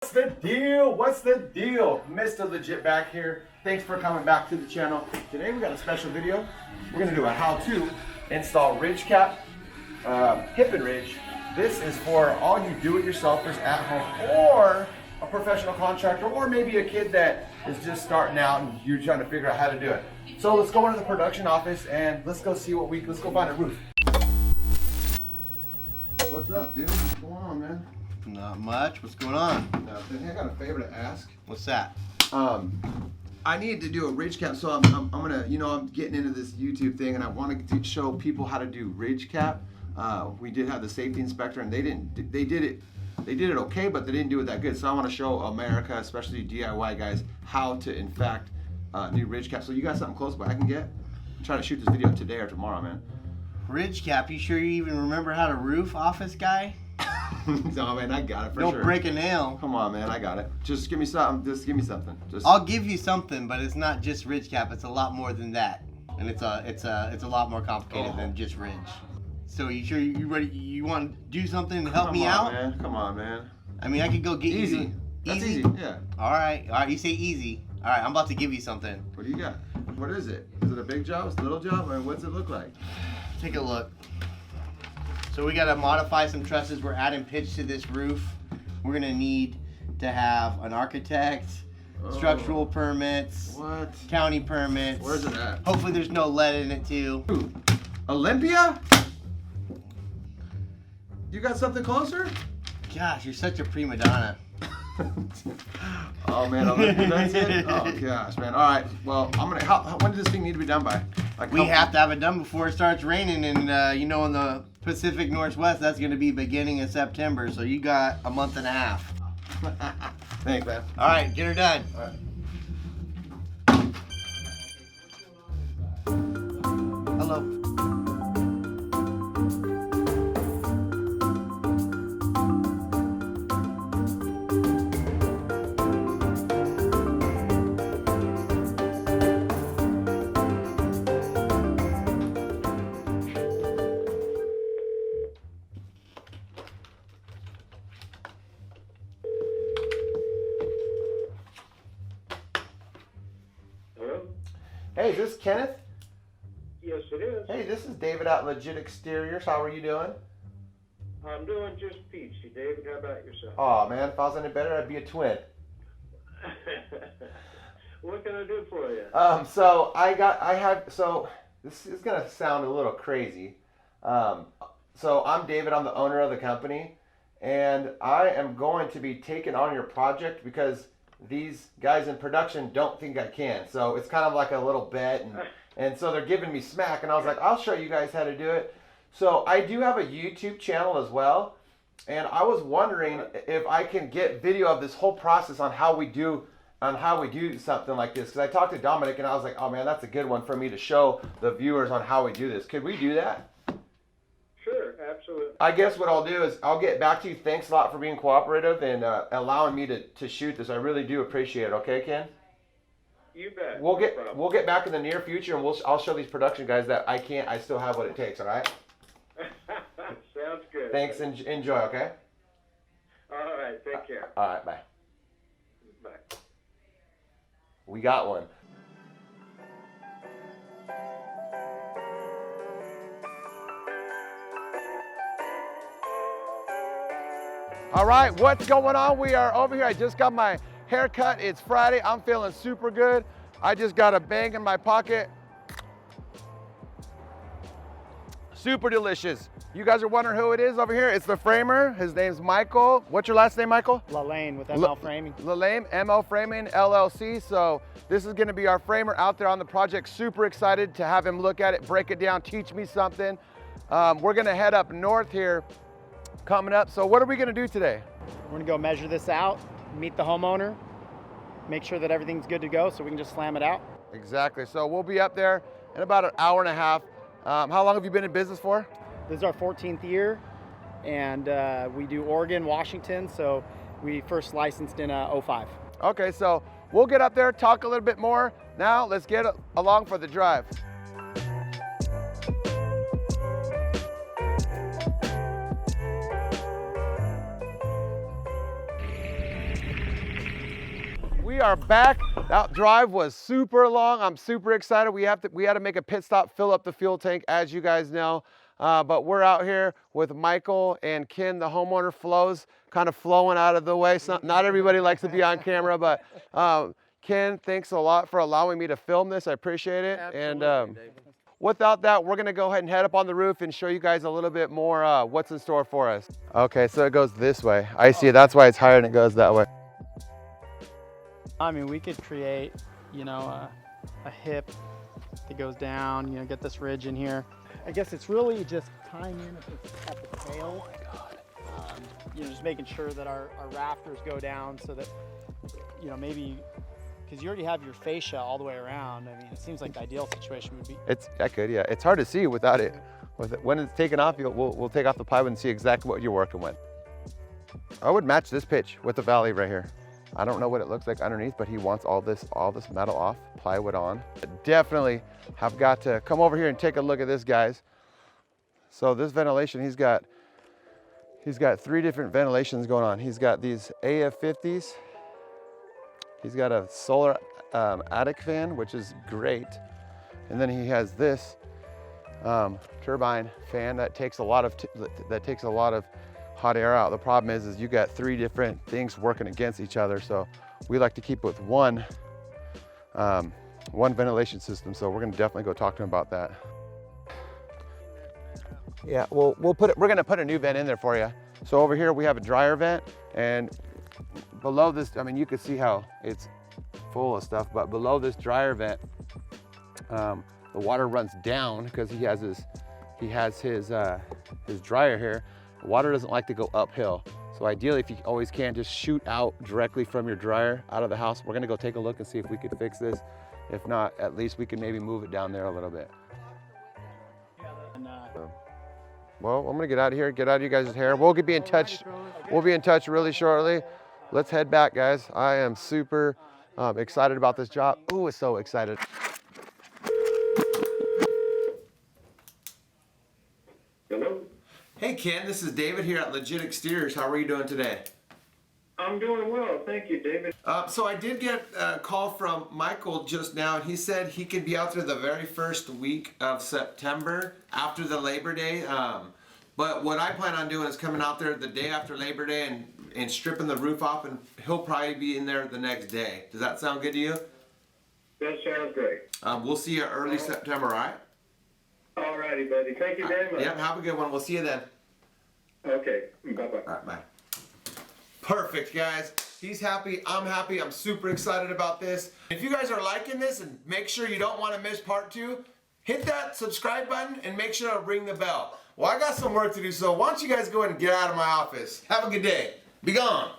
What's the deal? What's the deal? Mr. Legit back here. Thanks for coming back to the channel. Today we got a special video. We're gonna do a how-to install ridge cap, hip and ridge. This is for all you do-it-yourselfers at home, or a professional contractor, or maybe a kid that is just starting out and you're trying to figure out how to do it. So let's go into the production office and let's go see let's go find a roof. What's up, dude? What's going on, man? Not much. What's going on? Nothing. I got a favor to ask. What's that? I need to do a ridge cap, so I'm gonna, I'm getting into this YouTube thing, and I want to show people how to do ridge cap. We did have the safety inspector, and they did it okay, but they didn't do it that good. So I want to show America, especially DIY guys, how to in fact do ridge cap. So you got something close by I can get? I'm trying to shoot this video today or tomorrow, man. Ridge cap? You sure you even remember how to roof, office guy? No, man, I got it for Don't sure. break a nail. Come on, man, I got it. Just give me something. Just give me something. I'll give you something, but it's not just ridge cap. It's a lot more than that, and it's a lot more complicated than just ridge. So you sure you ready? You want to do something to help me out? Man. Come on, man. I mean, I could go get Easy. you. That's easy. Yeah. All right. You say easy. All right. I'm about to give you something. What do you got? What is it? Is it a big job? Is it a little job? I mean, what's it look like? Take a look. So we got to modify some trusses. We're adding pitch to this roof. We're going to need to have an architect, structural permits, county permits. Where's it at? Hopefully there's no lead in it too. Ooh. Olympia? You got something closer? Gosh, you're such a prima donna. Oh man, Olympia, that's it? Oh gosh, man. All right, well, when does this thing need to be done by? We have to have it done before it starts raining, and in the Pacific Northwest, that's going to be beginning of September, so you got a month and a half. Thanks, man. All right, get her done. All right. Hello. Hey, is this Kenneth? Yes, it is. Hey, this is David at Legit Exteriors. How are you doing? I'm doing just peachy, David. How about yourself? Oh man, if I was any better, I'd be a twin. What can I do for you? So this is gonna sound a little crazy. So I'm David. I'm the owner of the company, and I am going to be taking on your project because these guys in production don't think I can. So it's kind of like a little bet, and so they're giving me smack, and I was like, I'll show you guys how to do it. So I do have a YouTube channel as well, and I was wondering if I can get video of this whole process on how we do something like this, because I talked to Dominic and I was like, oh man, that's a good one for me to show the viewers on how we do this. Could we do that? Sure, absolutely. I guess what I'll do is I'll get back to you. Thanks a lot for being cooperative and allowing me to shoot this. I really do appreciate it. Okay, Ken? You bet. We'll get back in the near future, and I'll show these production guys that I still have what it takes. All right? Sounds good. Thanks and enjoy. Okay? All right, take care. All right, bye. Bye. We got one. All right, what's going on? We are over here. I just got my haircut. It's Friday. I'm feeling super good. I just got a bang in my pocket. Super delicious. You guys are wondering who it is over here? It's the framer. His name's Michael. What's your last name, Michael? Lane with ML Framing. Lane, ML Framing LLC. So this is gonna be our framer out there on the project. Super excited to have him look at it, break it down, teach me something. We're gonna head up north here coming up. So what are we gonna do today? We're gonna go measure this out, meet the homeowner, make sure that everything's good to go so we can just slam it out. Exactly. So we'll be up there in about an hour and a half. How long have you been in business for? This is our 14th year, and we do Oregon, Washington, so we first licensed in 05. Okay, so we'll get up there, talk a little bit more. Now let's get along for the drive. We are back. That drive was super long. I'm super excited. We had to make a pit stop, fill up the fuel tank, as you guys know. But we're out here with Michael and Ken, the homeowner. Flo's kind of flowing out of the way. Not everybody likes to be on camera, but Ken, thanks a lot for allowing me to film this. I appreciate it. Absolutely, And without that, we're gonna go ahead and head up on the roof and show you guys a little bit more what's in store for us. Okay, so it goes this way. I see, that's why it's higher and it goes that way. I mean, we could create, you know, a hip that goes down, you know, get this ridge in here. I guess it's really just tying in at the tail. You know, just making sure that our rafters go down so that, you know, maybe, because you already have your fascia all the way around. I mean, it seems like the ideal situation would be. Yeah. It's hard to see without it. When it's taken off, we'll take off the plywood and see exactly what you're working with. I would match this pitch with the valley right here. I don't know what it looks like underneath, but he wants all this metal off, plywood on. Definitely have got to come over here and take a look at this, guys. So this ventilation, he's got 3 different ventilations going on. He's got these AF50s. He's got a solar attic fan, which is great. And then he has this turbine fan that takes a lot of hot air out. The problem is you got 3 different things working against each other. So we like to keep with one ventilation system. So we're gonna definitely go talk to him about that. Yeah, we're gonna put a new vent in there for you. So over here we have a dryer vent, and below this, I mean, you can see how it's full of stuff, but below this dryer vent, the water runs down because he has his dryer here. The water doesn't like to go uphill. So ideally, if you always can, just shoot out directly from your dryer out of the house. We're gonna go take a look and see if we can fix this. If not, at least we can maybe move it down there a little bit. Well, I'm gonna get out of here, get out of you guys' hair. We'll be in touch. We'll be in touch really shortly. Let's head back, guys. I am super excited about this job. Ooh, it's so excited. Hello? Hey, Ken, this is David here at Legit Exteriors. How are you doing today? I'm doing well, thank you, David. So I did get a call from Michael just now, and he said he could be out there the very first week of September after the Labor Day. But what I plan on doing is coming out there the day after Labor Day and stripping the roof off, and he'll probably be in there the next day. Does that sound good to you? That sounds great. We'll see you early September, all right? All righty, buddy. Thank you very much. Yep, have a good one. We'll see you then. Okay, bye-bye. All right, bye. Perfect, guys. He's happy, I'm happy, I'm super excited about this. If you guys are liking this, and make sure you don't want to miss part 2, hit that subscribe button and make sure to ring the bell. Well, I got some work to do, so why don't you guys go ahead and get out of my office. Have a good day. Be gone.